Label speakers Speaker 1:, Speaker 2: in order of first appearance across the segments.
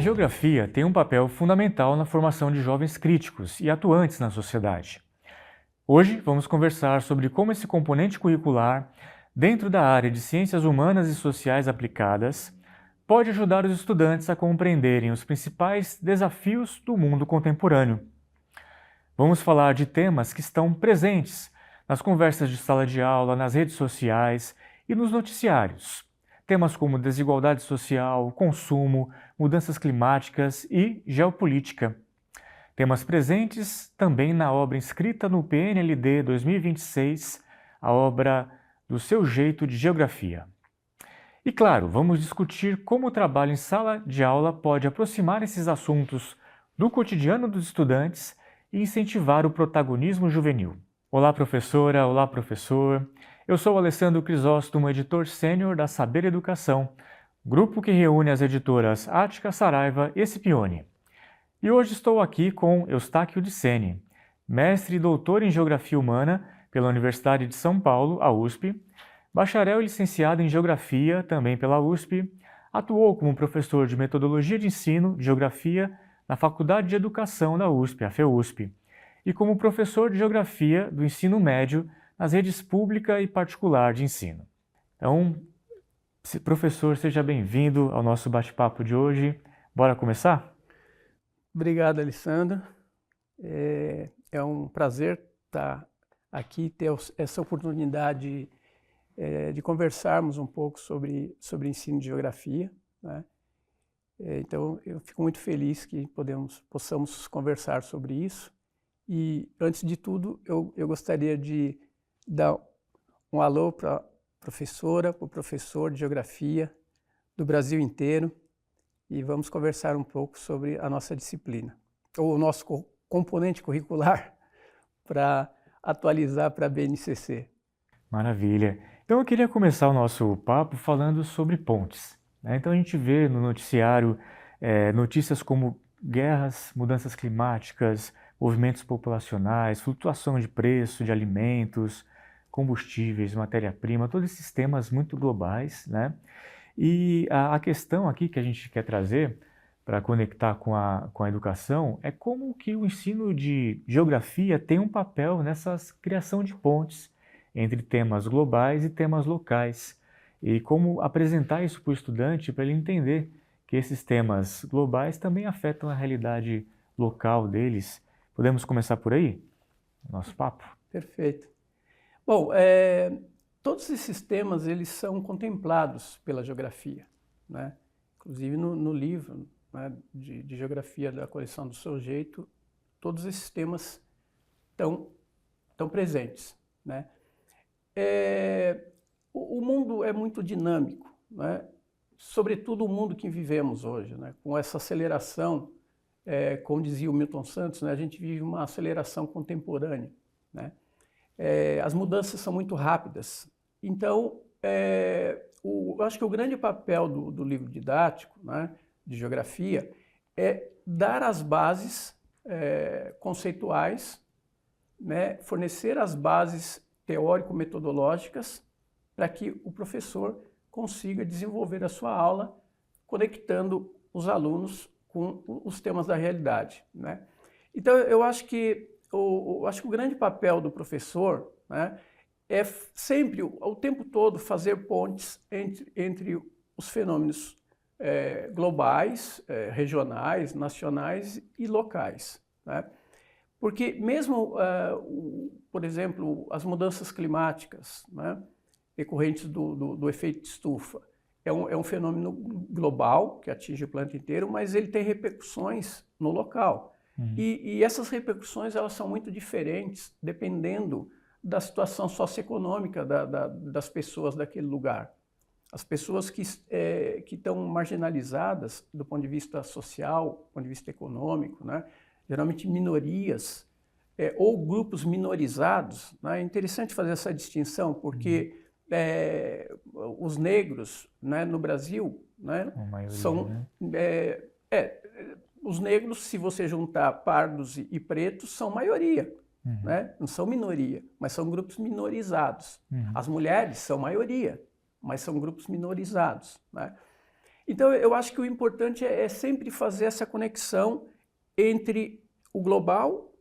Speaker 1: geografia tem um papel fundamental na formação de jovens críticos e atuantes na sociedade. Hoje vamos conversar sobre como esse componente curricular, dentro da área de ciências humanas e sociais aplicadas, pode ajudar os estudantes a compreenderem os principais desafios do mundo contemporâneo. Vamos falar de temas que estão presentes nas conversas de sala de aula, nas redes sociais e nos noticiários. Temas como desigualdade social, consumo, mudanças climáticas e geopolítica. Temas presentes também na obra inscrita no PNLD 2026, a obra Do Seu Jeito de Geografia. E claro, vamos discutir como o trabalho em sala de aula pode aproximar esses assuntos do cotidiano dos estudantes e incentivar o protagonismo juvenil. Olá, professora, olá, professor. Eu sou o Alessandro Crisóstomo, editor sênior da Saber Educação, grupo que reúne as editoras Ática, Saraiva e Scipione. E hoje estou aqui com Eustáquio de Sene, mestre e doutor em Geografia Humana pela Universidade de São Paulo, a USP, bacharel e licenciado em Geografia, também pela USP, atuou como professor de Metodologia de Ensino de Geografia na Faculdade de Educação da USP, a FEUSP, e como professor de Geografia do Ensino Médio nas redes pública e particular de ensino. Então, professor, seja bem-vindo ao nosso bate-papo de hoje. Bora começar?
Speaker 2: Obrigado, Alessandro. É um prazer estar aqui, ter essa oportunidade de conversarmos um pouco sobre ensino de geografia, né? Então, eu fico muito feliz que possamos conversar sobre isso. E, antes de tudo, eu gostaria de dar um alô para a professora, para o professor de geografia do Brasil inteiro, e vamos conversar um pouco sobre a nossa disciplina, ou o nosso componente curricular, para atualizar para a BNCC.
Speaker 1: Maravilha. Então eu queria começar o nosso papo falando sobre pontes, né? Então a gente vê no noticiário notícias como guerras, mudanças climáticas, movimentos populacionais, flutuação de preço de alimentos, combustíveis, matéria-prima, todos esses temas muito globais, né? E a questão aqui que a gente quer trazer para conectar com a educação é como que o ensino de geografia tem um papel nessa criação de pontes entre temas globais e temas locais, e como apresentar isso para o estudante para ele entender que esses temas globais também afetam a realidade local deles. Podemos começar por aí, nosso papo?
Speaker 2: Perfeito. Bom, todos esses temas eles são contemplados pela geografia, né? Inclusive no livro, né, de geografia da coleção Do Seu Jeito, todos esses temas estão presentes, né? O mundo é muito dinâmico, né? Sobretudo o mundo que vivemos hoje, né? Com essa aceleração, como dizia o Milton Santos, né? A gente vive uma aceleração contemporânea, né? As mudanças são muito rápidas. Então, eu acho que o grande papel do livro didático, né, de geografia, é dar as bases conceituais, né, fornecer as bases teórico-metodológicas para que o professor consiga desenvolver a sua aula conectando os alunos com os temas da realidade, né? Então, eu acho que o grande papel do professor, né, é sempre, o tempo todo, fazer pontes entre os fenômenos globais, regionais, nacionais e locais, né? Porque mesmo, por exemplo, as mudanças climáticas, né, decorrentes do efeito de estufa, é um fenômeno global que atinge o planeta inteiro, mas ele tem repercussões no local. E essas repercussões elas são muito diferentes dependendo da situação socioeconômica das pessoas daquele lugar. As pessoas que estão marginalizadas do ponto de vista social, do ponto de vista econômico, né? Geralmente minorias ou grupos minorizados, né? É interessante fazer essa distinção porque os negros, né, no Brasil, né, são... os negros, se você juntar pardos e pretos, são maioria, né? Não são minoria, mas são grupos minorizados. As mulheres são maioria, mas são grupos minorizados, né? Então, eu acho que o importante é sempre fazer essa conexão entre o global,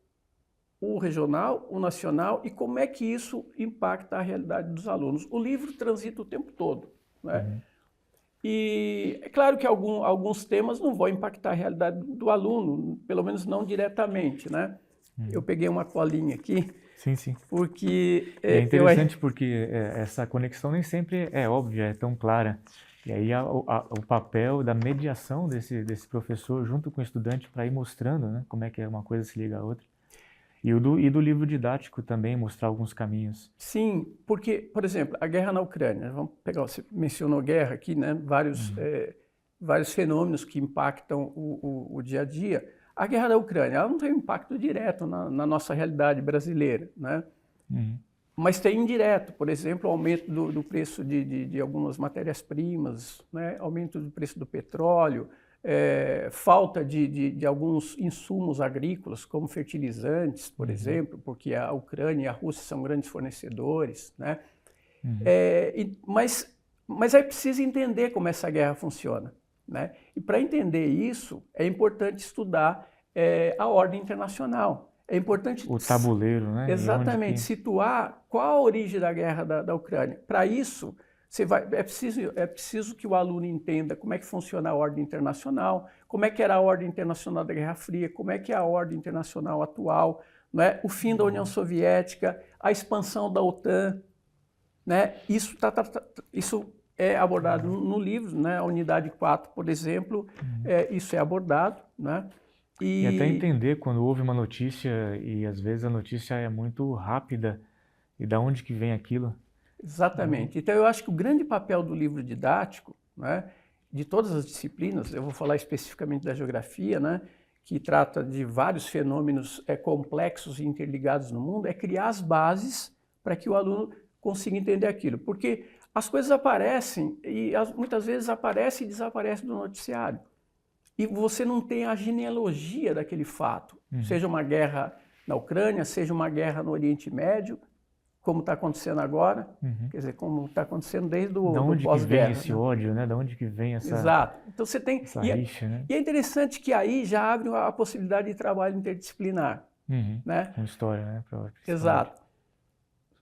Speaker 2: o regional, o nacional e como é que isso impacta a realidade dos alunos. O livro transita o tempo todo, né? E é claro que alguns temas não vão impactar a realidade do aluno, pelo menos não diretamente, né? Eu peguei uma colinha aqui,
Speaker 1: Sim, sim.
Speaker 2: porque...
Speaker 1: É interessante porque essa conexão nem sempre é óbvia, é tão clara. E aí o papel da mediação desse professor junto com o estudante para ir mostrando, né, como é que uma coisa se liga à outra. E do livro didático também, mostrar alguns caminhos.
Speaker 2: Sim, porque, por exemplo, a guerra na Ucrânia, vamos pegar, você mencionou guerra aqui, né? Vários fenômenos que impactam o dia a dia. A guerra da Ucrânia, ela não tem um impacto direto na nossa realidade brasileira, né? Mas tem indireto, por exemplo, o aumento do preço de algumas matérias-primas, né? Aumento do preço do petróleo, falta de alguns insumos agrícolas, como fertilizantes, por exemplo, porque a Ucrânia e a Rússia são grandes fornecedores, né? Mas é preciso entender como essa guerra funciona, né? E para entender isso, é importante estudar a ordem internacional. É importante...
Speaker 1: O tabuleiro, né?
Speaker 2: Exatamente, situar qual a origem da guerra da Ucrânia. Para isso, é preciso que o aluno entenda como é que funciona a ordem internacional, como é que era a ordem internacional da Guerra Fria, como é que é a ordem internacional atual, né? O fim da União Soviética, a expansão da OTAN, né? Isso é abordado no livro, né? A unidade 4, por exemplo, isso é abordado, né?
Speaker 1: E até entender quando houve uma notícia e às vezes a notícia é muito rápida e da onde que vem aquilo.
Speaker 2: Exatamente. Então, eu acho que o grande papel do livro didático, né, de todas as disciplinas, eu vou falar especificamente da geografia, né, que trata de vários fenômenos complexos e interligados no mundo, é criar as bases para que o aluno consiga entender aquilo. Porque as coisas aparecem e muitas vezes aparecem e desaparecem do noticiário. E você não tem a genealogia daquele fato, seja uma guerra na Ucrânia, seja uma guerra no Oriente Médio, como está acontecendo agora, quer dizer, como está acontecendo desde o pós-guerra.
Speaker 1: Da onde que vem esse ódio, né? Da onde que vem essa...
Speaker 2: Exato. Então você tem...
Speaker 1: essa rixa, né?
Speaker 2: E é interessante que aí já abre a possibilidade de trabalho interdisciplinar, né?
Speaker 1: Com história, né?
Speaker 2: Exato.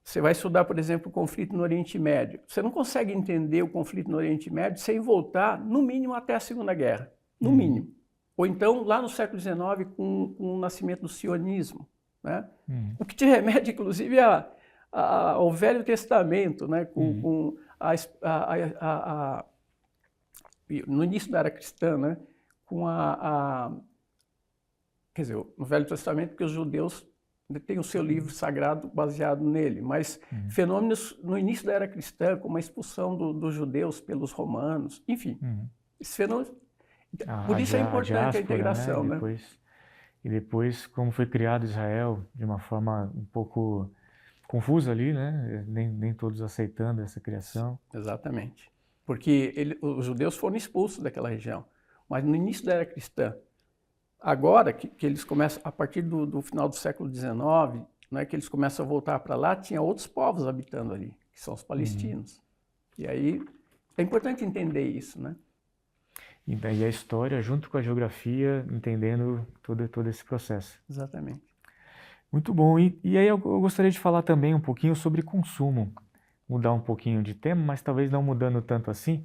Speaker 2: Você vai estudar, por exemplo, o conflito no Oriente Médio. Você não consegue entender o conflito no Oriente Médio sem voltar, no mínimo, até a Segunda Guerra. No mínimo. Ou então, lá no século XIX, com o nascimento do sionismo, né? O que te remete, inclusive, ao Velho Testamento, né? No início da era cristã, né? Quer dizer, no Velho Testamento, porque os judeus têm o seu livro sagrado baseado nele, mas fenômenos no início da era cristã, como a expulsão dos judeus pelos romanos, enfim, esses fenômenos... Por isso é importante a integração, né?
Speaker 1: E depois, como foi criado Israel de uma forma um pouco confusa ali, né? Nem todos aceitando essa criação.
Speaker 2: Exatamente. Porque os judeus foram expulsos daquela região. Mas no início da era cristã, agora que eles começam, a partir do final do século XIX, né, que eles começam a voltar para lá, tinha outros povos habitando ali, que são os palestinos. E aí é importante entender isso, né?
Speaker 1: E daí a história, junto com a geografia, entendendo todo esse processo.
Speaker 2: Exatamente.
Speaker 1: Muito bom. E aí eu gostaria de falar também um pouquinho sobre consumo. Mudar um pouquinho de tema, mas talvez não mudando tanto assim.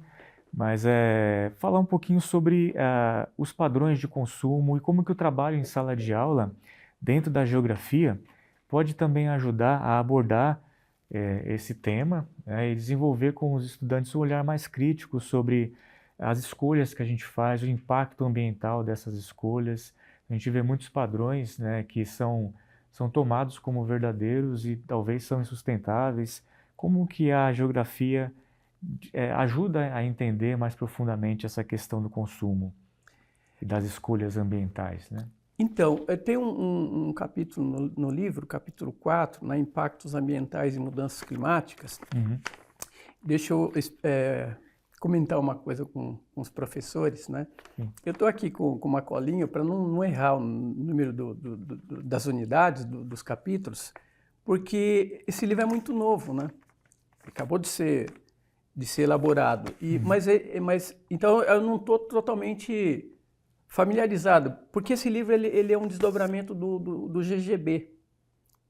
Speaker 1: Mas falar um pouquinho sobre os padrões de consumo e como que o trabalho em sala de aula, dentro da geografia, pode também ajudar a abordar esse tema, e desenvolver com os estudantes um olhar mais crítico sobre as escolhas que a gente faz, o impacto ambiental dessas escolhas. A gente vê muitos padrões, né, que são tomados como verdadeiros e talvez são insustentáveis. Como que a geografia ajuda a entender mais profundamente essa questão do consumo e das escolhas ambientais, né?
Speaker 2: Então, tem um capítulo no livro, capítulo 4, na Impactos Ambientais e Mudanças Climáticas. Deixa eu comentar uma coisa com os professores, né? Eu estou aqui com uma colinha para não errar o número das unidades, dos capítulos, porque esse livro é muito novo, né? Acabou de ser de ser elaborado. Mas então eu não estou totalmente familiarizado, porque esse livro ele é um desdobramento do GGB,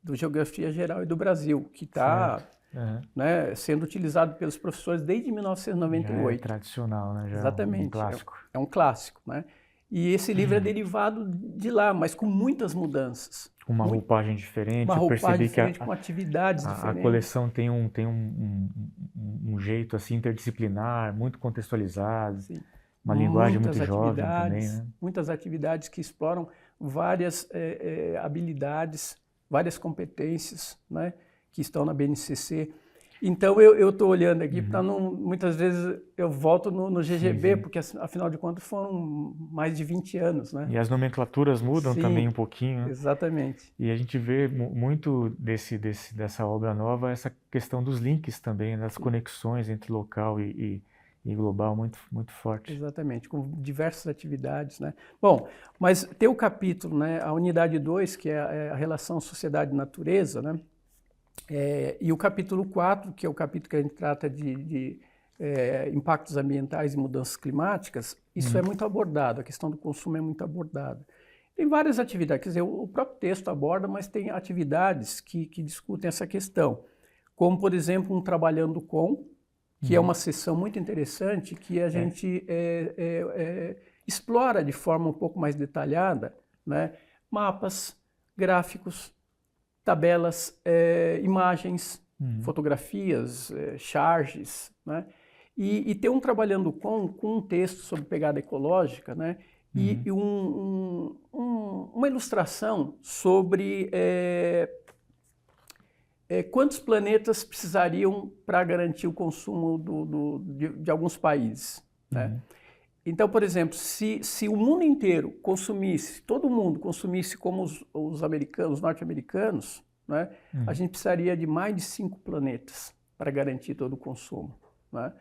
Speaker 2: do Geografia Geral e do Brasil, que está né, sendo utilizado pelos professores desde 1998.
Speaker 1: Já é tradicional, né? Já
Speaker 2: Exatamente.
Speaker 1: É um clássico.
Speaker 2: É um clássico, né? E esse livro é derivado de lá, mas com muitas mudanças.
Speaker 1: Com uma roupagem diferente.
Speaker 2: Uma roupagem diferente,
Speaker 1: que
Speaker 2: com atividades diferentes.
Speaker 1: A coleção tem um jeito assim interdisciplinar, muito contextualizado. Sim. Uma linguagem muito jovem também, né?
Speaker 2: Muitas atividades que exploram várias habilidades, várias competências, né, que estão na BNCC. Então, eu estou olhando aqui, muitas vezes eu volto no GGB, sim. Porque, afinal de contas, foram mais de 20 anos, né?
Speaker 1: E as nomenclaturas mudam
Speaker 2: sim,
Speaker 1: também um pouquinho. Né?
Speaker 2: Exatamente.
Speaker 1: E a gente vê muito dessa obra nova, essa questão dos links também, das conexões entre local e global, muito, muito forte.
Speaker 2: Exatamente, com diversas atividades, né? Bom, mas tem o capítulo, né, a unidade 2, que é a relação sociedade-natureza, né? E o capítulo 4, que é o capítulo que a gente trata de impactos ambientais e mudanças climáticas, isso é muito abordado, a questão do consumo é muito abordada. Tem várias atividades, quer dizer, o próprio texto aborda, mas tem atividades que discutem essa questão, como, por exemplo, um Trabalhando Com, que é uma sessão muito interessante, que a gente explora de forma um pouco mais detalhada, né, mapas, gráficos, tabelas, imagens, fotografias, charges, né? E tem um Trabalhando com um texto sobre pegada ecológica, né? E uma ilustração sobre quantos planetas precisariam para garantir o consumo de alguns países, né? Então, por exemplo, se o mundo inteiro consumisse, todo mundo consumisse como os americanos, os norte-americanos, né, a gente precisaria de mais de 5 planetas para garantir todo o consumo, né?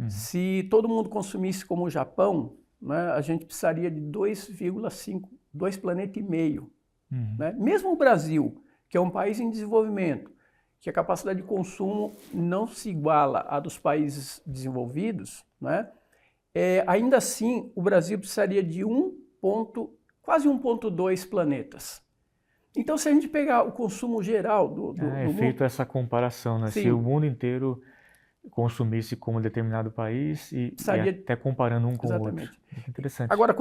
Speaker 2: Se todo mundo consumisse como o Japão, né, a gente precisaria de 2,5, 2,5 planetas, né? Mesmo o Brasil, que é um país em desenvolvimento, que a capacidade de consumo não se iguala à dos países desenvolvidos, né? Ainda assim, o Brasil precisaria de quase 1,2 planetas. Então, se a gente pegar o consumo geral do mundo...
Speaker 1: feito essa comparação, né? Se o mundo inteiro consumisse como determinado país e até comparando um com o outro. Muito interessante.
Speaker 2: Agora,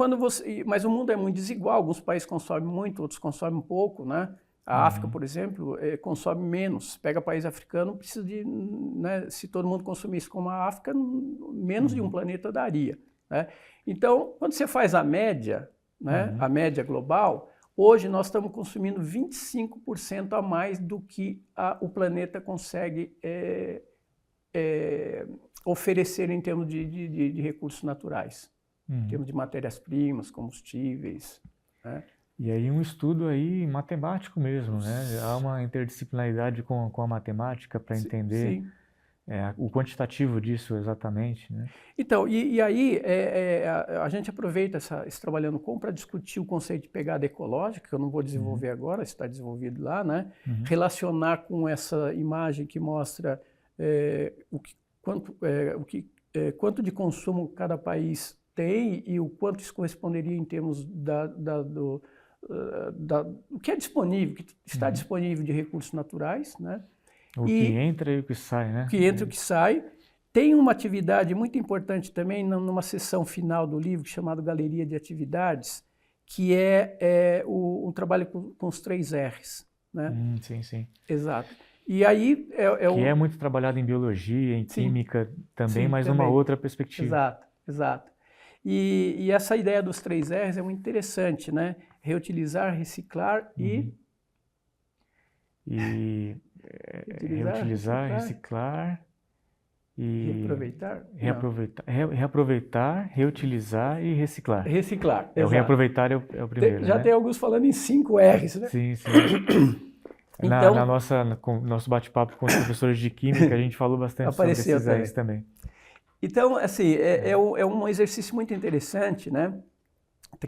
Speaker 2: mas o mundo é muito desigual, alguns países consomem muito, outros consomem pouco, né? A África, por exemplo, consome menos. Pega país africano, precisa de, né, se todo mundo consumisse como a África, menos de um planeta daria, né? Então, quando você faz a média, né, a média global, hoje nós estamos consumindo 25% a mais do que o planeta consegue oferecer em termos de recursos naturais, em termos de matérias-primas, combustíveis, né?
Speaker 1: E aí um estudo aí matemático mesmo, né? Há uma interdisciplinaridade com a matemática para entender o quantitativo disso exatamente, né?
Speaker 2: Então, e aí a gente aproveita esse Trabalhando Com para discutir o conceito de pegada ecológica, que eu não vou desenvolver agora, está desenvolvido lá, né? Relacionar com essa imagem que mostra quanto de consumo cada país tem e o quanto isso corresponderia em termos do que é disponível, que está disponível de recursos naturais, né?
Speaker 1: O que entra e o que sai, né?
Speaker 2: O que entra e o que sai. Tem uma atividade muito importante também numa sessão final do livro chamado Galeria de Atividades, que é um trabalho com os 3 R's, né?
Speaker 1: Sim, sim.
Speaker 2: Exato. E aí
Speaker 1: que é muito trabalhado em biologia, em química também, mas numa outra perspectiva.
Speaker 2: Exato, exato. E essa ideia dos 3 R's é muito interessante, né? Reutilizar, reciclar
Speaker 1: reutilizar, reciclar e
Speaker 2: reaproveitar,
Speaker 1: reutilizar e reciclar.
Speaker 2: Reciclar.
Speaker 1: O reaproveitar é o primeiro.
Speaker 2: Já tem alguns falando em 5 R's, né?
Speaker 1: Sim, sim.
Speaker 2: Então,
Speaker 1: nosso bate-papo com os professores de química, a gente falou bastante sobre esses R's também.
Speaker 2: Então, assim, é um exercício muito interessante, né,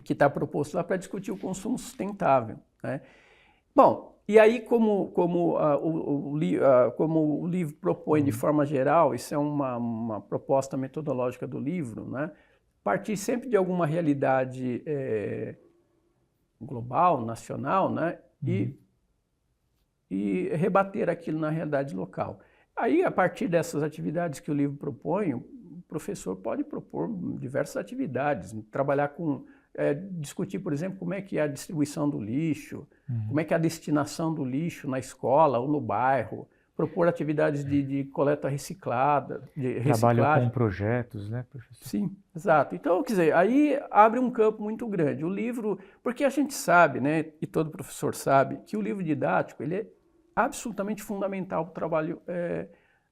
Speaker 2: que está proposto lá para discutir o consumo sustentável, né? Bom, E aí, como o livro propõe de forma geral, isso é uma proposta metodológica do livro, né? Partir sempre de alguma realidade global, nacional, né? E rebater aquilo na realidade local. Aí, a partir dessas atividades que o livro propõe, o professor pode propor diversas atividades, trabalhar com, discutir, por exemplo, como é que é a distribuição do lixo, como é que é a destinação do lixo na escola ou no bairro, propor atividades de coleta reciclada, de
Speaker 1: Trabalham
Speaker 2: reciclagem.
Speaker 1: com projetos, né, professor?
Speaker 2: Sim, exato. Então, quer dizer, aí abre um campo muito grande. O livro, porque a gente sabe, né, e todo professor sabe, que o livro didático ele é absolutamente fundamental para o trabalho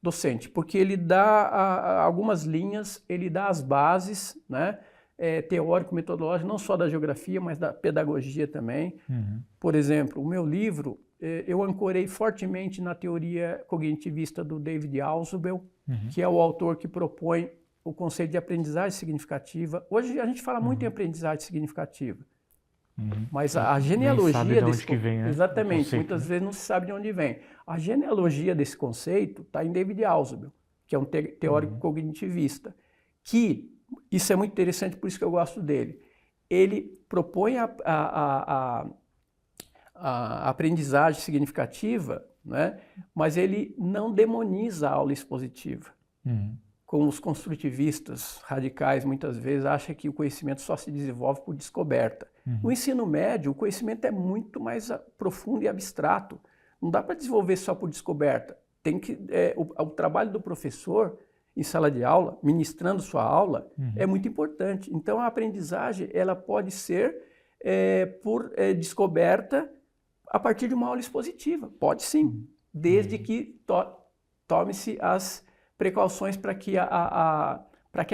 Speaker 2: docente, porque ele dá algumas linhas, ele dá as bases, né, teórico-metodológico, não só da geografia, mas da pedagogia também. Por exemplo, o meu livro, eu ancorei fortemente na teoria cognitivista do David Ausubel, que é o autor que propõe o conceito de aprendizagem significativa. Hoje a gente fala muito em aprendizagem significativa, mas a genealogia
Speaker 1: sabe de onde
Speaker 2: desse
Speaker 1: que vem, né?
Speaker 2: exatamente,
Speaker 1: Conceito,
Speaker 2: muitas
Speaker 1: né?
Speaker 2: vezes não se sabe de onde vem. A genealogia desse conceito está em David Ausubel, que é um teórico cognitivista, que isso é muito interessante, por isso que eu gosto dele. Ele propõe a aprendizagem significativa, né? Mas ele não demoniza a aula expositiva. Como os construtivistas radicais muitas vezes acham que o conhecimento só se desenvolve por descoberta. No ensino médio, o conhecimento é muito mais profundo e abstrato. Não dá para desenvolver só por descoberta. Tem que, o trabalho do professor em sala de aula, ministrando sua aula, é muito importante. Então, a aprendizagem ela pode ser por descoberta a partir de uma aula expositiva. Pode sim, desde que tome-se as precauções para que a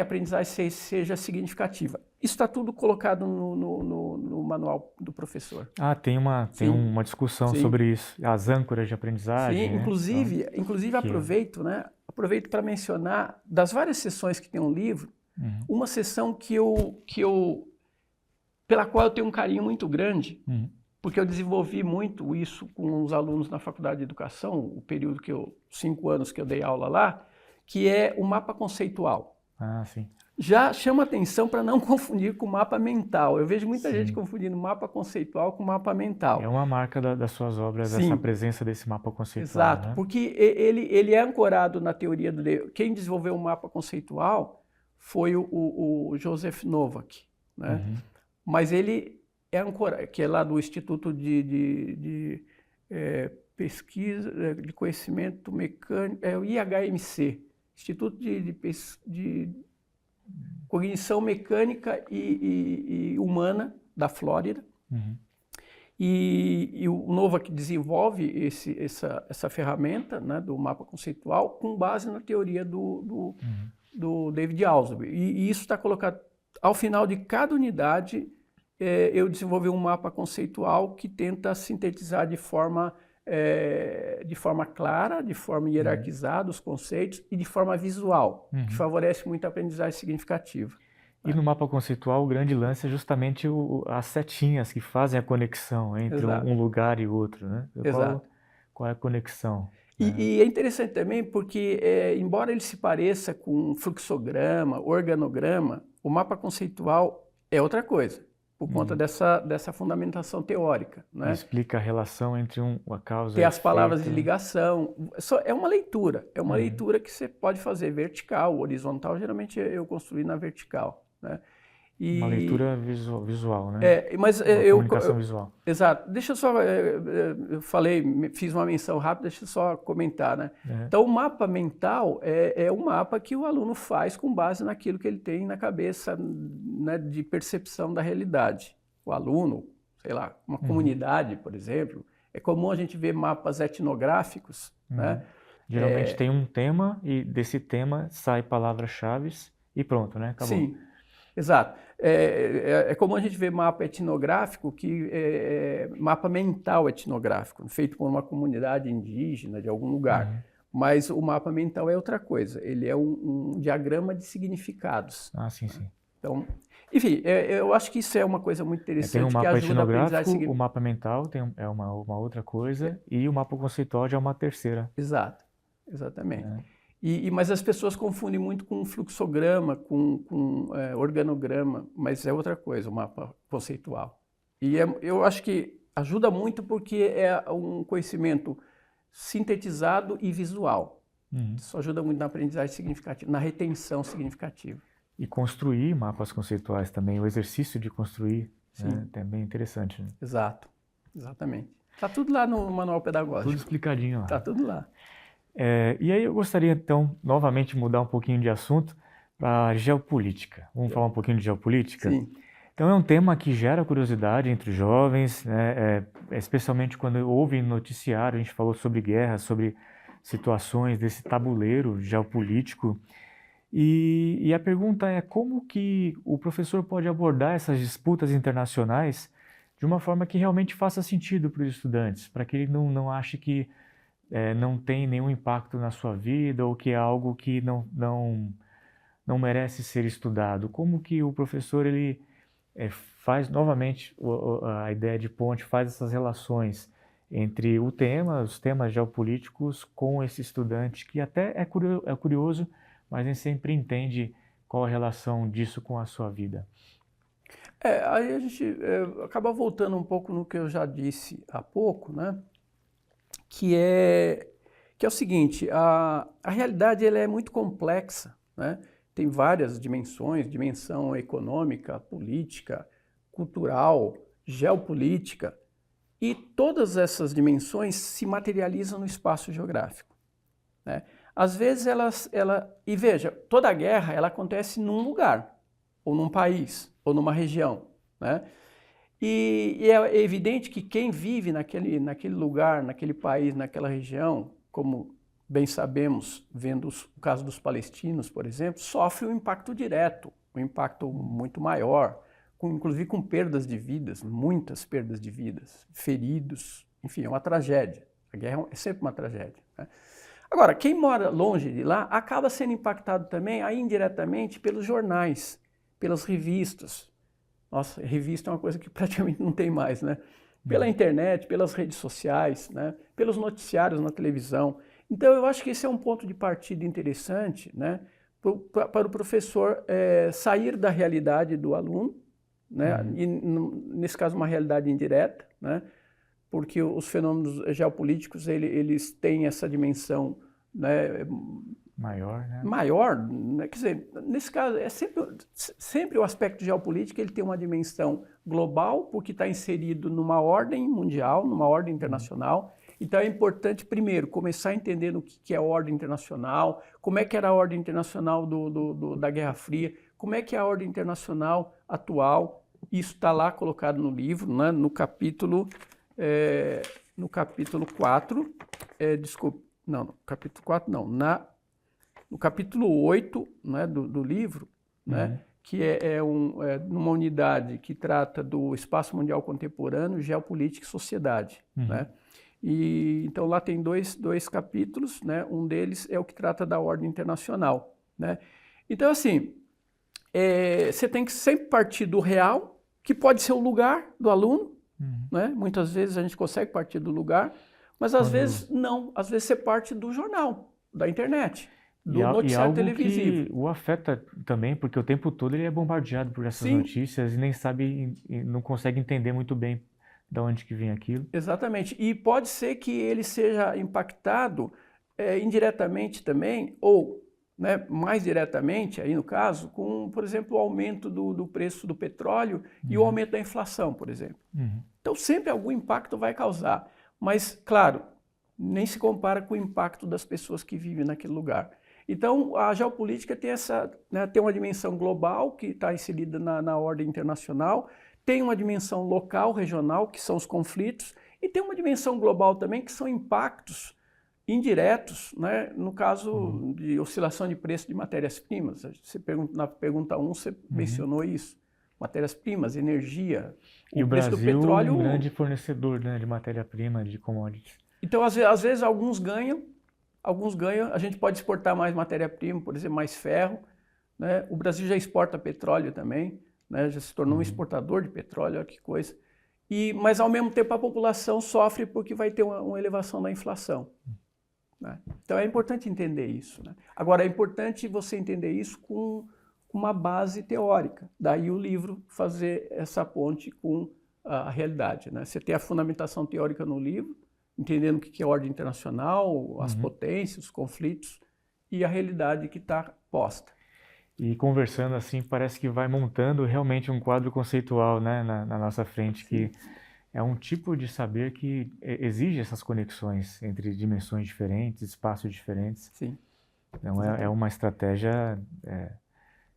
Speaker 2: aprendizagem seja significativa. Isso está tudo colocado no manual do professor.
Speaker 1: Tem uma discussão sobre isso, as âncoras de aprendizagem.
Speaker 2: Sim,
Speaker 1: né?
Speaker 2: inclusive aproveito para mencionar, das várias sessões que tem um livro, uma sessão pela qual eu tenho um carinho muito grande, porque eu desenvolvi muito isso com os alunos na Faculdade de Educação, o período 5 anos que eu dei aula lá, que é o mapa conceitual.
Speaker 1: Sim.
Speaker 2: Já chama atenção para não confundir com mapa mental. Eu vejo muita gente confundindo mapa conceitual com mapa mental.
Speaker 1: É uma marca das suas obras, essa presença desse mapa conceitual.
Speaker 2: Exato,
Speaker 1: né?
Speaker 2: porque ele é ancorado na teoria do... Quem desenvolveu o mapa conceitual foi o Joseph Novak, né? Mas ele é ancorado, que é lá do Instituto de Pesquisa de Conhecimento Mecânico, o IHMC, Instituto de Cognição Mecânica e Humana da Flórida. E o Novak desenvolve essa ferramenta, né, do mapa conceitual com base na teoria do David Ausubel. E isso está colocado ao final de cada unidade. Eu desenvolvi um mapa conceitual que tenta sintetizar de forma clara, de forma hierarquizada os conceitos e de forma visual, que favorece muito a aprendizagem significativa.
Speaker 1: E no mapa conceitual, o grande lance é justamente as setinhas que fazem a conexão entre um lugar e outro, né?
Speaker 2: Exato.
Speaker 1: Qual é a conexão?
Speaker 2: E é interessante também porque, embora ele se pareça com fluxograma, organograma, o mapa conceitual é outra coisa, por conta dessa fundamentação teórica. Né?
Speaker 1: Explica a relação entre a causa
Speaker 2: Tem
Speaker 1: e
Speaker 2: as palavras
Speaker 1: efeito,
Speaker 2: de ligação. É uma leitura. É uma leitura que você pode fazer vertical, horizontal. Geralmente eu construí na vertical. Né?
Speaker 1: Uma leitura visual, né?
Speaker 2: Comunicação
Speaker 1: visual.
Speaker 2: Exato. Deixa eu só... Eu fiz uma menção rápida, deixa eu só comentar, né? Então, o mapa mental é um mapa que o aluno faz com base naquilo que ele tem na cabeça, né, de percepção da realidade. O aluno, sei lá, uma comunidade, por exemplo, é comum a gente ver mapas etnográficos, né?
Speaker 1: Geralmente tem um tema e desse tema sai palavras-chave e pronto, né? Acabou.
Speaker 2: Sim. Exato. É comum a gente ver mapa etnográfico, mapa mental etnográfico, feito por uma comunidade indígena de algum lugar. Mas o mapa mental é outra coisa. Ele é um diagrama de significados.
Speaker 1: Sim, sim.
Speaker 2: Então, enfim, eu acho que isso é uma coisa muito
Speaker 1: Tem
Speaker 2: interessante
Speaker 1: o
Speaker 2: que
Speaker 1: mapa
Speaker 2: ajuda a aprendizagem
Speaker 1: etnográfico, o mapa mental é uma outra coisa, e o mapa conceitual já é uma terceira.
Speaker 2: Exato, exatamente.
Speaker 1: Né?
Speaker 2: Mas as pessoas confundem muito com fluxograma, com organograma, mas é outra coisa, o mapa conceitual. Eu acho que ajuda muito porque é um conhecimento sintetizado e visual. Isso ajuda muito na aprendizagem significativa, na retenção significativa.
Speaker 1: E construir mapas conceituais também, o exercício de construir,
Speaker 2: Sim.
Speaker 1: né, também é interessante. Né?
Speaker 2: Exato, exatamente. Está tudo lá no manual pedagógico.
Speaker 1: Tudo explicadinho lá.
Speaker 2: Está tudo lá.
Speaker 1: E aí eu gostaria, então, novamente mudar um pouquinho de assunto para geopolítica. Vamos falar um pouquinho de geopolítica?
Speaker 2: Sim.
Speaker 1: Então é um tema que gera curiosidade entre os jovens, né, especialmente quando ouvem noticiário, a gente falou sobre guerra, sobre situações desse tabuleiro geopolítico. E a pergunta é como que o professor pode abordar essas disputas internacionais de uma forma que realmente faça sentido para os estudantes, para que ele não ache que não tem nenhum impacto na sua vida ou que é algo que não merece ser estudado. Como que o professor ele faz novamente a ideia de ponte, faz essas relações entre os temas geopolíticos com esse estudante que até é curioso, mas nem sempre entende qual a relação disso com a sua vida.
Speaker 2: Aí a gente acaba voltando um pouco no que eu já disse há pouco, né? Que é o seguinte, a realidade ela é muito complexa, né? Tem várias dimensões, dimensão econômica, política, cultural, geopolítica, e todas essas dimensões se materializam no espaço geográfico, né? Às vezes e veja, toda guerra ela acontece num lugar, ou num país, ou numa região, né? E é evidente que quem vive naquele lugar, naquele país, naquela região, como bem sabemos, vendo o caso dos palestinos, por exemplo, sofre um impacto direto, um impacto muito maior, inclusive com perdas de vidas, muitas perdas de vidas, feridos, enfim, é uma tragédia. A guerra é sempre uma tragédia, né? Agora, quem mora longe de lá acaba sendo impactado também, aí indiretamente, pelos jornais, pelas revistas. Nossa, revista é uma coisa que praticamente não tem mais, né? Pela internet, pelas redes sociais, né? Pelos noticiários na televisão. Então, eu acho que esse é um ponto de partida interessante, né? Para o professor sair da realidade do aluno, né? E, nesse caso, uma realidade indireta, né? Porque os fenômenos geopolíticos, eles têm essa dimensão, né?
Speaker 1: Maior, né?
Speaker 2: Maior, né? Quer dizer, nesse caso, é sempre o aspecto geopolítico ele tem uma dimensão global, porque está inserido numa ordem mundial, numa ordem internacional. Então é importante, primeiro, começar a entender o que é a ordem internacional, como é que era a ordem internacional da Guerra Fria, como é que é a ordem internacional atual. Isso está lá colocado no livro, né? No capítulo 4, no capítulo 4 não, no capítulo 8, né, do livro, né, que é numa unidade que trata do espaço mundial contemporâneo, geopolítica e sociedade, né? E então lá tem dois capítulos, né? Um deles é o que trata da ordem internacional, né? Então assim, você tem que sempre partir do real, que pode ser o lugar do aluno, né? Muitas vezes a gente consegue partir do lugar, mas às vezes não, às vezes você parte do jornal, da internet, do noticiário televisivo.
Speaker 1: Que o afeta também, porque o tempo todo ele é bombardeado por essas notícias e nem sabe, não consegue entender muito bem de onde que vem aquilo.
Speaker 2: Exatamente. E pode ser que ele seja impactado indiretamente também, ou, né, mais diretamente, aí no caso, com, por exemplo, o aumento do preço do petróleo e o aumento da inflação, por exemplo. Então, sempre algum impacto vai causar. Mas, claro, nem se compara com o impacto das pessoas que vivem naquele lugar. Então, a geopolítica tem tem uma dimensão global, que está inserida na ordem internacional, tem uma dimensão local, regional, que são os conflitos, e tem uma dimensão global também, que são impactos indiretos, né? No caso de oscilação de preço de matérias-primas. Na pergunta 1, você mencionou isso. Matérias-primas, energia,
Speaker 1: o
Speaker 2: preço do
Speaker 1: Brasil
Speaker 2: petróleo.
Speaker 1: É um grande fornecedor, né, de matéria-prima, de commodities.
Speaker 2: Então, às vezes, alguns ganham, a gente pode exportar mais matéria-prima, por exemplo, mais ferro, né? O Brasil já exporta petróleo também, né? Já se tornou um exportador de petróleo, olha que coisa. Mas, ao mesmo tempo, a população sofre porque vai ter uma elevação da inflação, né? Então, é importante entender isso, né? Agora, é importante você entender isso com uma base teórica. Daí o livro fazer essa ponte com a realidade, né? Você tem a fundamentação teórica no livro, entendendo o que é ordem internacional, as potências, os conflitos e a realidade que está posta.
Speaker 1: E conversando assim, parece que vai montando realmente um quadro conceitual, né, na nossa frente, que é um tipo de saber que exige essas conexões entre dimensões diferentes, espaços diferentes.
Speaker 2: Sim.
Speaker 1: Então é uma estratégia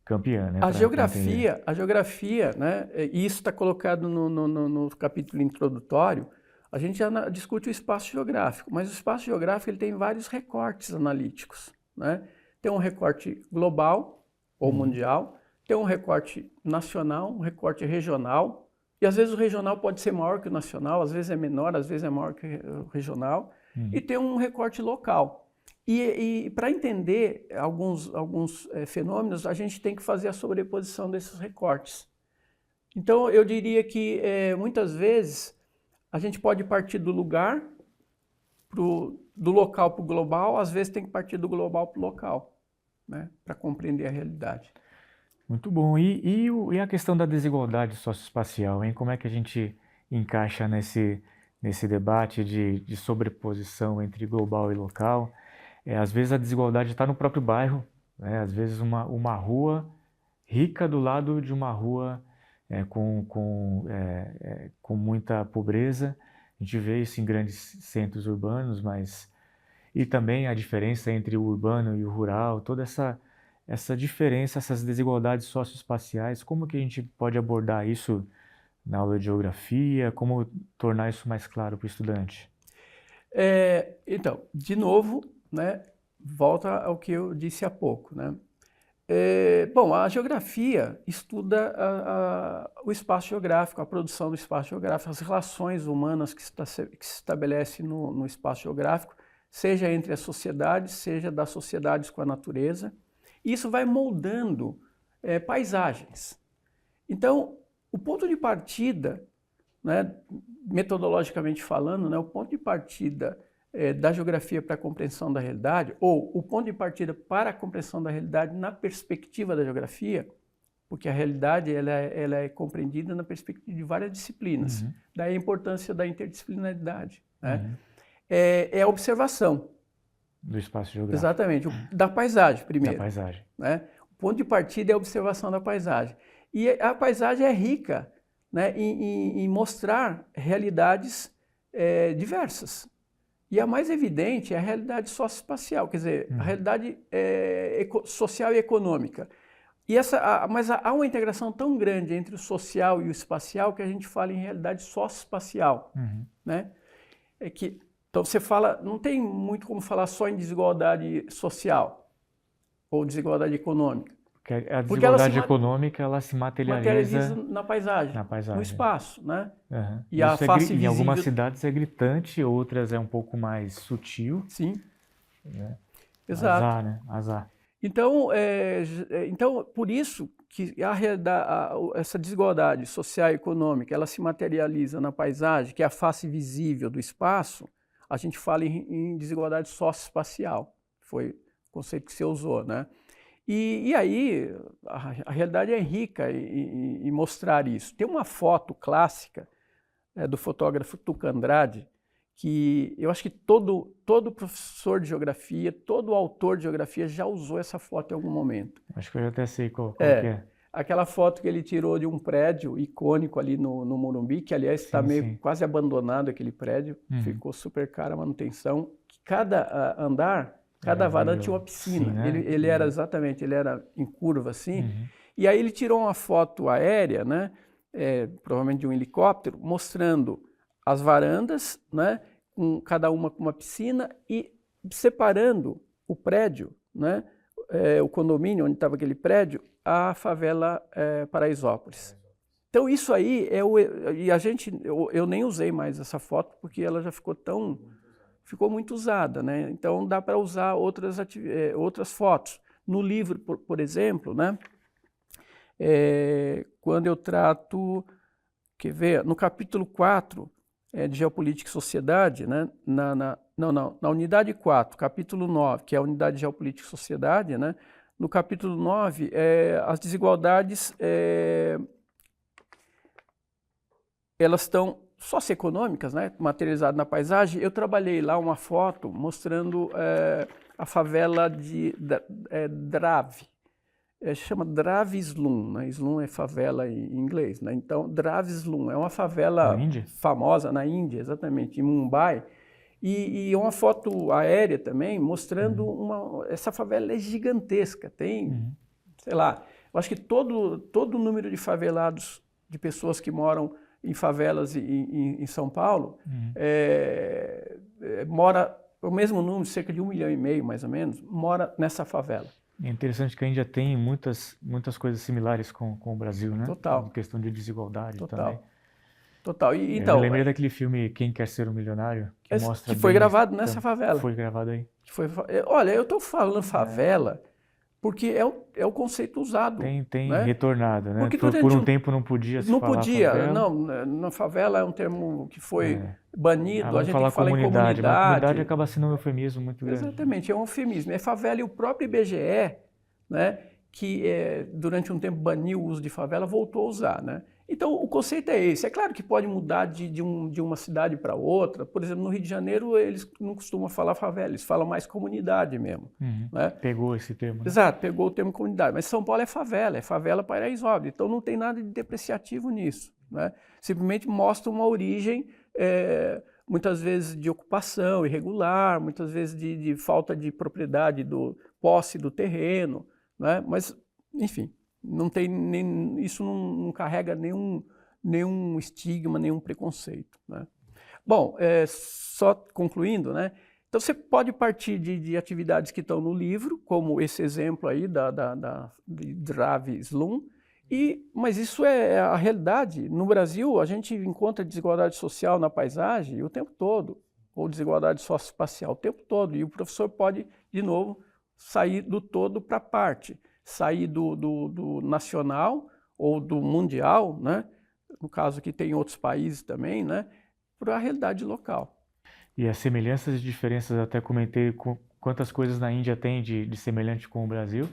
Speaker 1: campeã, né?
Speaker 2: A geografia, né, e isso está colocado no capítulo introdutório, a gente já discute o espaço geográfico, mas o espaço geográfico ele tem vários recortes analíticos, né? Tem um recorte global ou mundial, tem um recorte nacional, um recorte regional, e às vezes o regional pode ser maior que o nacional, às vezes é menor, às vezes é maior que o regional, e tem um recorte local. E para entender alguns fenômenos, a gente tem que fazer a sobreposição desses recortes. Então, eu diria que muitas vezes a gente pode partir do lugar, do local para o global, às vezes tem que partir do global para o local, né, para compreender a realidade.
Speaker 1: Muito bom. E a questão da desigualdade socioespacial, hein? Como é que a gente encaixa nesse debate de sobreposição entre global e local? Às vezes a desigualdade está no próprio bairro, né? Às vezes uma rua rica do lado de uma rua com muita pobreza. A gente vê isso em grandes centros urbanos, e também a diferença entre o urbano e o rural, toda essa diferença, essas desigualdades socioespaciais. Como que a gente pode abordar isso na aula de geografia? Como tornar isso mais claro para o estudante?
Speaker 2: Então, de novo, né, volta ao que eu disse há pouco, né? Bom, a geografia estuda o espaço geográfico, a produção do espaço geográfico, as relações humanas que se estabelecem no espaço geográfico, seja entre as sociedades, seja das sociedades com a natureza. Isso vai moldando paisagens. Então, o ponto de partida, né, metodologicamente falando, né, o ponto de partida da geografia para a compreensão da realidade, ou o ponto de partida para a compreensão da realidade na perspectiva da geografia, porque a realidade ela é compreendida na perspectiva de várias disciplinas. Daí a importância da interdisciplinaridade, né? É a observação.
Speaker 1: Do espaço geográfico.
Speaker 2: Exatamente, da paisagem primeiro.
Speaker 1: Da paisagem.
Speaker 2: Né? O ponto de partida é a observação da paisagem. E a paisagem é rica, né, em mostrar realidades diversas. E a mais evidente é a realidade socioespacial, quer dizer, a realidade social e econômica. Mas há uma integração tão grande entre o social e o espacial que a gente fala em realidade socioespacial, né? Então você fala, não tem muito como falar só em desigualdade social ou desigualdade econômica.
Speaker 1: Porque a desigualdade econômica ela se materializa
Speaker 2: na paisagem, no espaço, né? E a face visível...
Speaker 1: Em algumas cidades é gritante, outras é um pouco mais sutil.
Speaker 2: Sim,
Speaker 1: né?
Speaker 2: Exato.
Speaker 1: Azar, né? Azar.
Speaker 2: Então, por isso que essa desigualdade social e econômica ela se materializa na paisagem, que é a face visível do espaço. A gente fala em desigualdade socioespacial, foi o conceito que você usou, né? E aí, a realidade é rica em mostrar isso. Tem uma foto clássica do fotógrafo Tuca Andrade, que eu acho que todo professor de geografia, todo autor de geografia já usou essa foto em algum momento.
Speaker 1: Acho que eu já até sei qual que é.
Speaker 2: Aquela foto que ele tirou de um prédio icônico ali no Morumbi, que aliás está meio quase abandonado aquele prédio, ficou super cara a manutenção. Cada andar, cada varanda tinha uma piscina.
Speaker 1: Sim, né?
Speaker 2: Ele era exatamente, ele era em curva assim. E aí ele tirou uma foto aérea, né, provavelmente de um helicóptero, mostrando as varandas, né, cada uma com uma piscina e separando o prédio, né, o condomínio onde estava aquele prédio, a favela Paraisópolis. Então isso aí eu nem usei mais essa foto porque ela já ficou muito usada, né? Então dá para usar outras fotos. No livro, por exemplo, né, quando eu trato, quer ver, no capítulo 4 de Geopolítica e Sociedade, né, na unidade 4, capítulo 9, que é a unidade de Geopolítica e Sociedade, né, no capítulo 9, as desigualdades, elas estão socioeconômicas, né, materializadas na paisagem. Eu trabalhei lá uma foto mostrando a favela de Drave. Chama Drave Slum, né? Slum é favela em inglês, né? Então, Drave Slum é uma favela famosa na Índia, exatamente, em Mumbai. E uma foto aérea também, mostrando essa favela é gigantesca, tem, sei lá, eu acho que todo o número de favelados, de pessoas que moram em favelas em São Paulo, mora, o mesmo número, cerca de 1,5 milhão, mais ou menos, mora nessa favela.
Speaker 1: É interessante que a Índia tem muitas coisas similares com o Brasil, né?
Speaker 2: Total.
Speaker 1: Em questão de desigualdade também.
Speaker 2: Total.
Speaker 1: Eu lembrei daquele filme Quem Quer Ser um Milionário, que mostra
Speaker 2: que foi gravado nessa favela.
Speaker 1: Foi gravado aí.
Speaker 2: Olha, eu estou falando favela porque é o conceito usado.
Speaker 1: Tem
Speaker 2: né?
Speaker 1: retornado, né?
Speaker 2: Porque
Speaker 1: por um tempo não podia se falar favela.
Speaker 2: Na favela é um termo que foi banido, a gente tem que falar em
Speaker 1: comunidade. Mas comunidade acaba sendo um eufemismo muito grande.
Speaker 2: Exatamente, é um eufemismo. É favela e o próprio IBGE, né, que durante um tempo baniu o uso de favela, voltou a usar, né? Então, o conceito é esse. É claro que pode mudar de uma cidade para outra. Por exemplo, no Rio de Janeiro, eles não costumam falar favela, eles falam mais comunidade mesmo. Né?
Speaker 1: Pegou esse termo. Né?
Speaker 2: Exato, pegou o termo comunidade. Mas São Paulo é favela Paraisópolis. Então, não tem nada de depreciativo nisso. Né? Simplesmente mostra uma origem, muitas vezes de ocupação irregular, muitas vezes de falta de propriedade, posse do terreno. Né? Mas, enfim... Não tem isso não carrega nenhum estigma, nenhum preconceito. Né? Bom, só concluindo, né? Então você pode partir de atividades que estão no livro, como esse exemplo aí de Drave Slum, mas isso é a realidade. No Brasil, a gente encontra desigualdade social na paisagem o tempo todo, ou desigualdade socioespacial o tempo todo, e o professor pode, de novo, sair do todo para a parte. Sair do nacional ou do mundial, né? No caso que tem outros países também, né? Para a realidade local.
Speaker 1: E as semelhanças e diferenças, até comentei quantas coisas na Índia tem de semelhante com o Brasil,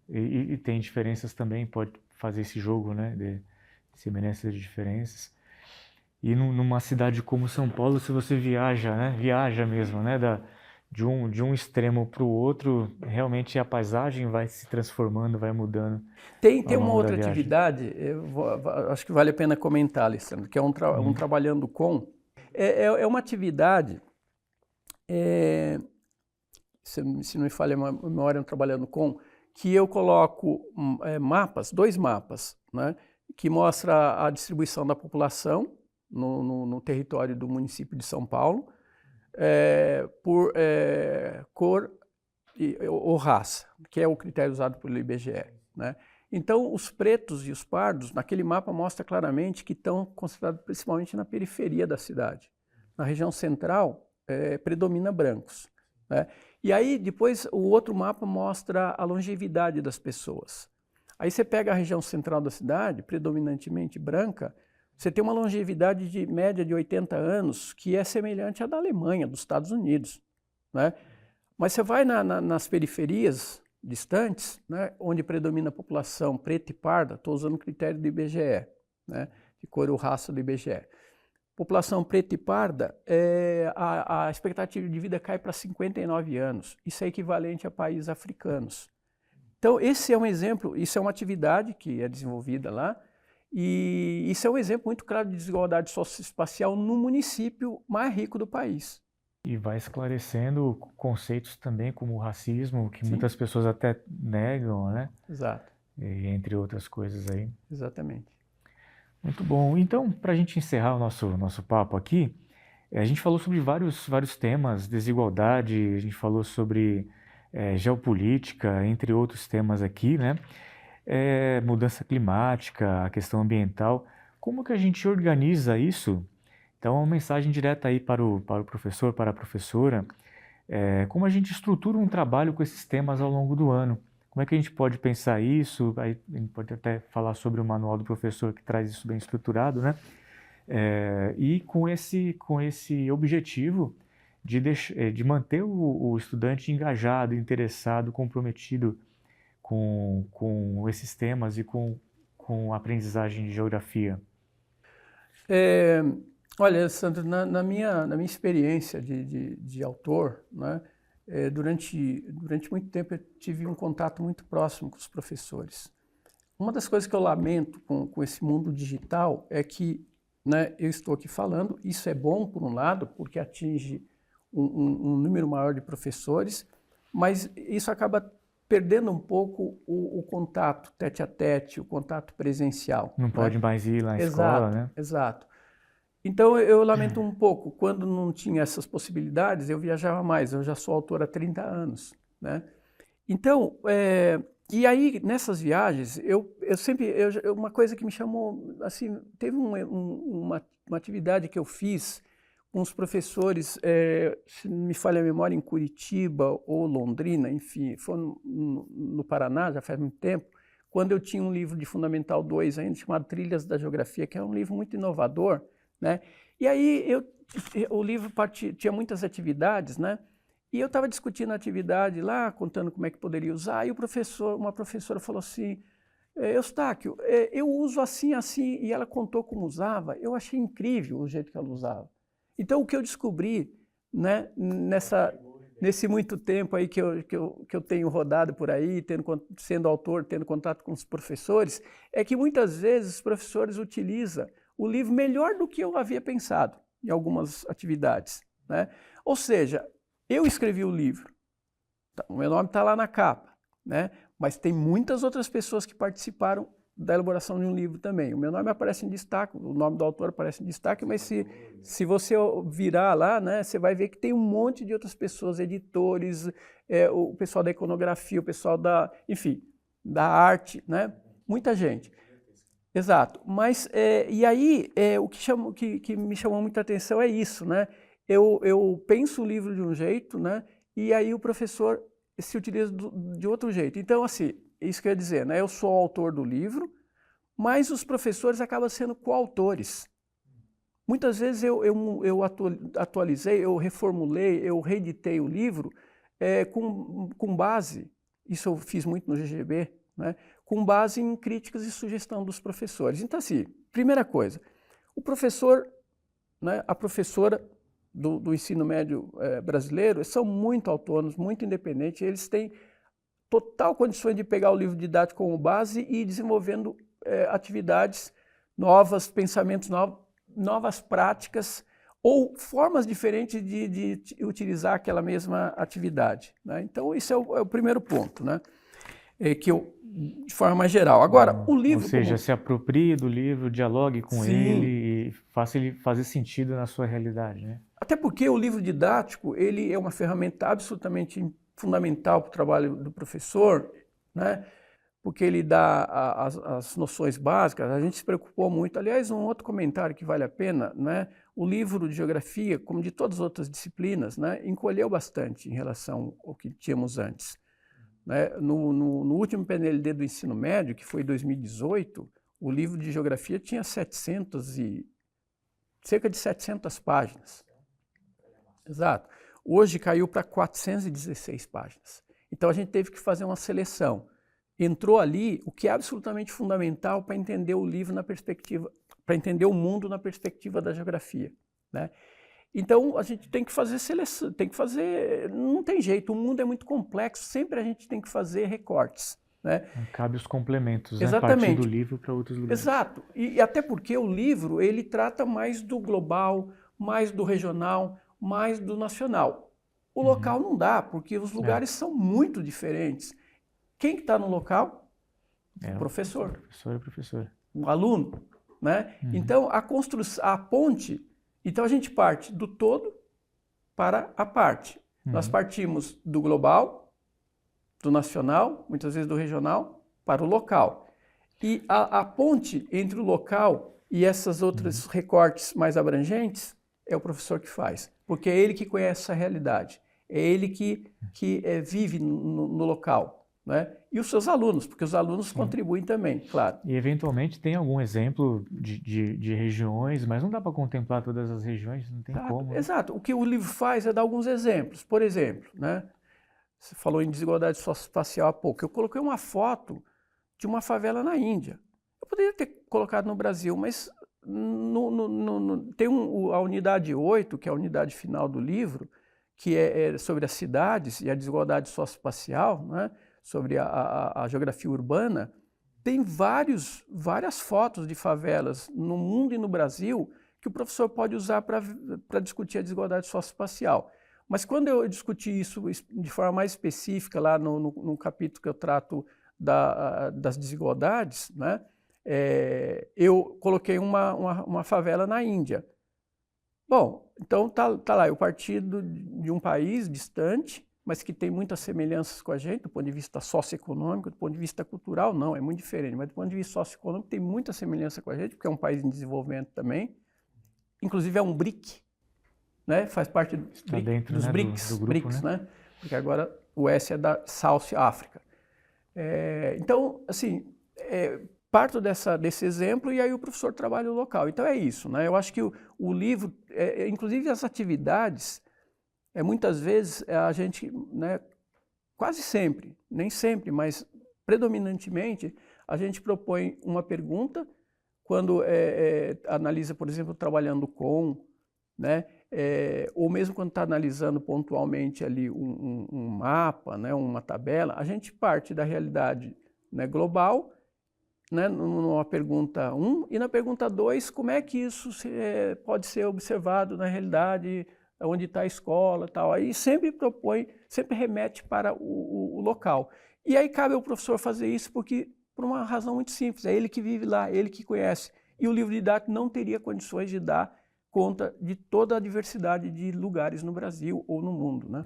Speaker 1: e tem diferenças também, pode fazer esse jogo, né? De semelhanças e diferenças. E numa cidade como São Paulo, se você viaja, né? Viaja mesmo, né? De um extremo para o outro, realmente a paisagem vai se transformando, vai mudando.
Speaker 2: Tem uma outra atividade, acho que vale a pena comentar, Alessandro, que é um trabalhando com. É uma atividade, se não me falha a memória, trabalhando com, que eu coloco dois mapas, né, que mostra a distribuição da população no território do município de São Paulo, por cor ou raça, que é o critério usado pelo IBGE. Né? Então, os pretos e os pardos, naquele mapa, mostra claramente que estão concentrados principalmente na periferia da cidade. Na região central, predomina brancos. Né? E aí, depois, o outro mapa mostra a longevidade das pessoas. Aí você pega a região central da cidade, predominantemente branca, você tem uma longevidade de média de 80 anos que é semelhante à da Alemanha, dos Estados Unidos. Né? Mas você vai nas periferias distantes, né, onde predomina a população preta e parda, estou usando o critério do IBGE, né, de cor ou raça do IBGE. População preta e parda, a expectativa de vida cai para 59 anos. Isso é equivalente a países africanos. Então, esse é um exemplo, isso é uma atividade que é desenvolvida lá, e isso é um exemplo muito claro de desigualdade socioespacial no município mais rico do país.
Speaker 1: E vai esclarecendo conceitos também como o racismo, que muitas pessoas até negam, né?
Speaker 2: Exato.
Speaker 1: E entre outras coisas aí.
Speaker 2: Exatamente.
Speaker 1: Muito bom. Então, para a gente encerrar o nosso papo aqui, a gente falou sobre vários temas, desigualdade, a gente falou sobre geopolítica, entre outros temas aqui, né? Mudança climática, a questão ambiental. Como que a gente organiza isso? Então, uma mensagem direta aí para o professor, para a professora, como a gente estrutura um trabalho com esses temas ao longo do ano, Como é que a gente pode pensar isso? Aí a gente pode até falar sobre o manual do professor que traz isso bem estruturado, né? E com esse objetivo de manter o estudante engajado, interessado, comprometido com esses temas e com a aprendizagem de geografia.
Speaker 2: Olha, Sandro, na minha experiência de autor, né, durante muito tempo eu tive um contato muito próximo com os professores. Uma das coisas que eu lamento com esse mundo digital é que, né, eu estou aqui falando, isso é bom por um lado, porque atinge um número maior de professores, mas isso acaba perdendo um pouco o contato tete-a-tete, o contato presencial.
Speaker 1: Não pode mais ir lá na escola, né?
Speaker 2: Exato. Então, eu lamento um pouco. Quando não tinha essas possibilidades, eu viajava mais. Eu já sou autor há 30 anos, né? Então, e aí, nessas viagens, uma coisa que me chamou, assim, teve uma atividade que eu fiz com os professores, se não me falha a memória, em Curitiba ou Londrina, enfim, foi no Paraná, já faz muito tempo, quando eu tinha um livro de Fundamental 2 ainda, chamado Trilhas da Geografia, que é um livro muito inovador, né? E aí o livro tinha muitas atividades, né? E eu estava discutindo a atividade lá, contando como é que poderia usar, e uma professora falou assim, Eustáquio, eu uso assim, assim, e ela contou como usava. Eu achei incrível o jeito que ela usava. Então, o que eu descobri, né, nesse muito tempo aí que eu tenho rodado por aí, sendo autor, tendo contato com os professores, é que muitas vezes os professores utilizam o livro melhor do que eu havia pensado em algumas atividades, né? Ou seja, eu escrevi o livro, o meu nome está lá na capa, né? Mas tem muitas outras pessoas que participaram da elaboração de um livro também. O meu nome aparece em destaque, o nome do autor aparece em destaque, mas se você virar lá, né, você vai ver que tem um monte de outras pessoas, editores, o pessoal da iconografia, o pessoal enfim, da arte, né? Muita gente. Exato. Mas, e aí, o que me chamou muita atenção é isso, né? Eu penso o livro de um jeito, né? E aí o professor se utiliza de outro jeito. Então, assim, isso que eu ia dizer, né? Eu sou o autor do livro, mas os professores acabam sendo coautores. Muitas vezes eu atualizei, eu reformulei, eu reeditei o livro com base, isso eu fiz muito no GGB, né? Com base em críticas e sugestão dos professores. Então, assim, primeira coisa, o professor, né, a professora do ensino médio brasileiro são muito autônomos, muito independentes, eles têm total condições de pegar o livro didático como base e ir desenvolvendo atividades novas, pensamentos novos, novas práticas ou formas diferentes de utilizar aquela mesma atividade, né? Então, isso é o primeiro ponto, né? De forma mais geral. Agora, o livro...
Speaker 1: Ou seja, se aproprie do livro, dialogue com
Speaker 2: Sim.
Speaker 1: ele e faça ele fazer sentido na sua realidade, né?
Speaker 2: Até porque o livro didático, ele é uma ferramenta absolutamente fundamental para o trabalho do professor, né? Porque ele dá as noções básicas. A gente se preocupou muito. Aliás, um outro comentário que vale a pena, né? O livro de geografia, como de todas as outras disciplinas, né, encolheu bastante em relação ao que tínhamos antes. Né? No último PNLD do ensino médio, que foi 2018, o livro de geografia tinha cerca de 700 páginas. Exato. Hoje caiu para 416 páginas. Então a gente teve que fazer uma seleção. Entrou ali o que é absolutamente fundamental para entender o livro na perspectiva, para entender o mundo na perspectiva da geografia, né? Então, a gente tem que fazer seleção, não tem jeito, o mundo é muito complexo, sempre a gente tem que fazer recortes, né?
Speaker 1: Cabe os complementos, né?
Speaker 2: Exatamente.
Speaker 1: Partir do livro para outros lugares.
Speaker 2: Exato, e até porque o livro, ele trata mais do global, mais do regional, mais do nacional. O local não dá, porque os lugares são muito diferentes. Quem que está no local? O professor.
Speaker 1: O professor e o professor.
Speaker 2: O aluno, né? Então, a ponte... Então, a gente parte do todo para a parte. Nós partimos do global, do nacional, muitas vezes do regional, para o local. E a ponte entre o local e essas outras recortes mais abrangentes é o professor que faz, porque é ele que conhece a realidade, é ele que vive no local, né? E os seus alunos, porque os alunos contribuem também, claro.
Speaker 1: E eventualmente tem algum exemplo de regiões, mas não dá para contemplar todas as regiões, não tem como. Né?
Speaker 2: Exato. O que o livro faz é dar alguns exemplos. Por exemplo, né? Você falou em desigualdade socioespacial há pouco. Eu coloquei uma foto de uma favela na Índia. Eu poderia ter colocado no Brasil, mas tem a unidade 8, que é a unidade final do livro, que é sobre as cidades e a desigualdade socioespacial, né? Sobre a geografia urbana. Tem várias fotos de favelas no mundo e no Brasil que o professor pode usar para discutir a desigualdade socioespacial. Mas quando eu discuti isso de forma mais específica, lá no capítulo que eu trato das desigualdades, né, eu coloquei uma favela na Índia. Bom, então tá lá, eu parti de um país distante, mas que tem muitas semelhanças com a gente, do ponto de vista socioeconômico, do ponto de vista cultural, não, é muito diferente, mas do ponto de vista socioeconômico tem muita semelhança com a gente, porque é um país em desenvolvimento também, inclusive é um BRIC, né? Faz parte dos
Speaker 1: né?
Speaker 2: BRICS,
Speaker 1: do grupo,
Speaker 2: BRICS, né? Porque agora o S é da South África. Então, assim, parto desse exemplo e aí o professor trabalha o local. Então é isso, né? Eu acho que o livro, inclusive as atividades, muitas vezes a gente, né, quase sempre, nem sempre, mas predominantemente, a gente propõe uma pergunta quando analisa, por exemplo, trabalhando com, né, ou mesmo quando está analisando pontualmente ali um mapa, né, uma tabela, a gente parte da realidade, né, global, né, numa pergunta 1, e na pergunta 2, como é que isso pode ser observado na realidade, onde está a escola, tal. Aí sempre remete para o local. E aí cabe ao professor fazer isso por uma razão muito simples, é ele que vive lá, ele que conhece. E o livro didático não teria condições de dar conta de toda a diversidade de lugares no Brasil ou no mundo, né?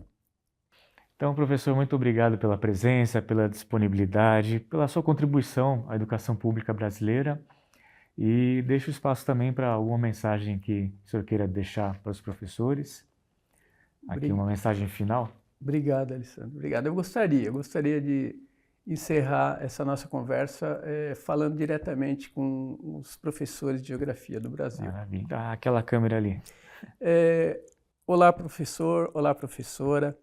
Speaker 1: Então, professor, muito obrigado pela presença, pela disponibilidade, pela sua contribuição à educação pública brasileira. E deixo espaço também para alguma mensagem que o senhor queira deixar para os professores. Aqui uma mensagem final.
Speaker 2: Obrigado, Alessandro. Obrigado. Eu gostaria de encerrar essa nossa conversa falando diretamente com os professores de geografia do Brasil.
Speaker 1: Maravilha. Aquela câmera ali.
Speaker 2: Olá, professor. Olá, professora.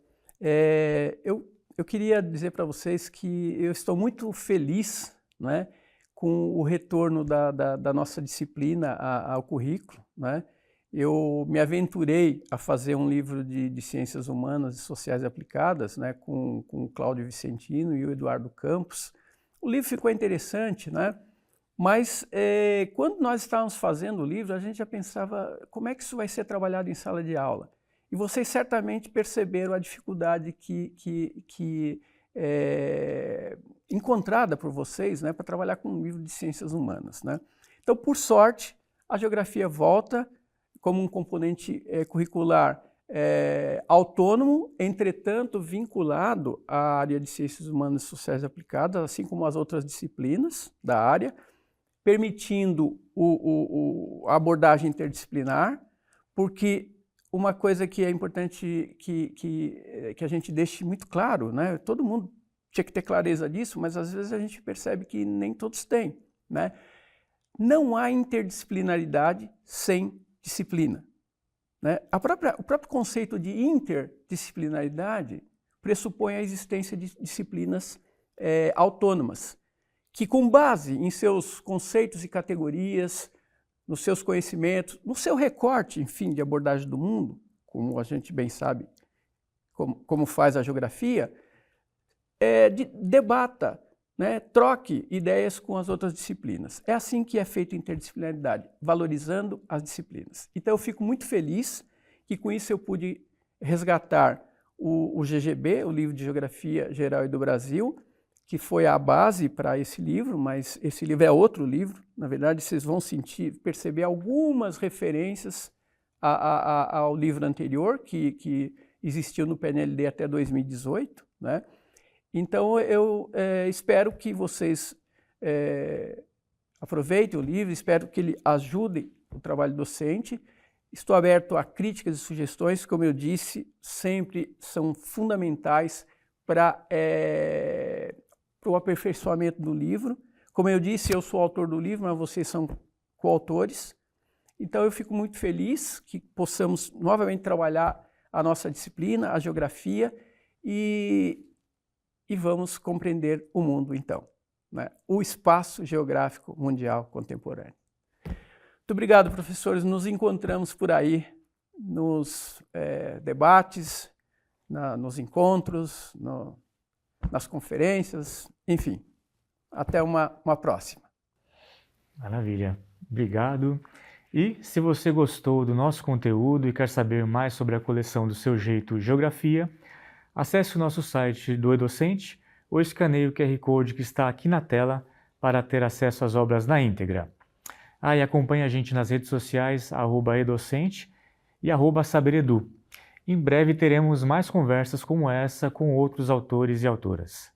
Speaker 2: Eu queria dizer para vocês que eu estou muito feliz, né, com o retorno da nossa disciplina ao currículo, né? Eu me aventurei a fazer um livro de ciências humanas e sociais aplicadas, né, com o Cláudio Vicentino e o Eduardo Campos. O livro ficou interessante, né? Mas quando nós estávamos fazendo o livro, a gente já pensava como é que isso vai ser trabalhado em sala de aula. E vocês certamente perceberam a dificuldade que encontrada por vocês, né, para trabalhar com um livro de ciências humanas, né? Então, por sorte, a geografia volta como um componente curricular autônomo, entretanto vinculado à área de ciências humanas e sociais aplicadas, assim como as outras disciplinas da área, permitindo a abordagem interdisciplinar, porque uma coisa que é importante que a gente deixe muito claro, né? Todo mundo tinha que ter clareza disso, mas às vezes a gente percebe que nem todos têm, né? Não há interdisciplinaridade sem disciplina, né? O próprio conceito de interdisciplinaridade pressupõe a existência de disciplinas autônomas, que com base em seus conceitos e categorias, nos seus conhecimentos, no seu recorte, enfim, de abordagem do mundo, como a gente bem sabe como faz a geografia, debata, né, troque ideias com as outras disciplinas. É assim que é feita a interdisciplinaridade, valorizando as disciplinas. Então eu fico muito feliz que com isso eu pude resgatar o GGB, o Livro de Geografia Geral e do Brasil, que foi a base para esse livro, mas esse livro é outro livro. Na verdade, vocês vão perceber algumas referências ao livro anterior, que existiu no PNLD até 2018, né? Então, eu espero que vocês aproveitem o livro, espero que ele ajude o trabalho docente. Estou aberto a críticas e sugestões, como eu disse, sempre são fundamentais para para o aperfeiçoamento do livro. Como eu disse, eu sou autor do livro, mas vocês são coautores. Então eu fico muito feliz que possamos novamente trabalhar a nossa disciplina, a geografia, e vamos compreender o mundo, então, né? O espaço geográfico mundial contemporâneo. Muito obrigado, professores. Nos encontramos por aí nos debates, nos encontros, nas conferências, enfim. Até uma próxima.
Speaker 1: Maravilha. Obrigado. E se você gostou do nosso conteúdo e quer saber mais sobre a coleção do Seu Jeito Geografia, acesse o nosso site do eDocente ou escaneie o QR Code que está aqui na tela para ter acesso às obras na íntegra. E acompanhe a gente nas redes sociais, @edocente e @saberedu. Em breve teremos mais conversas como essa com outros autores e autoras.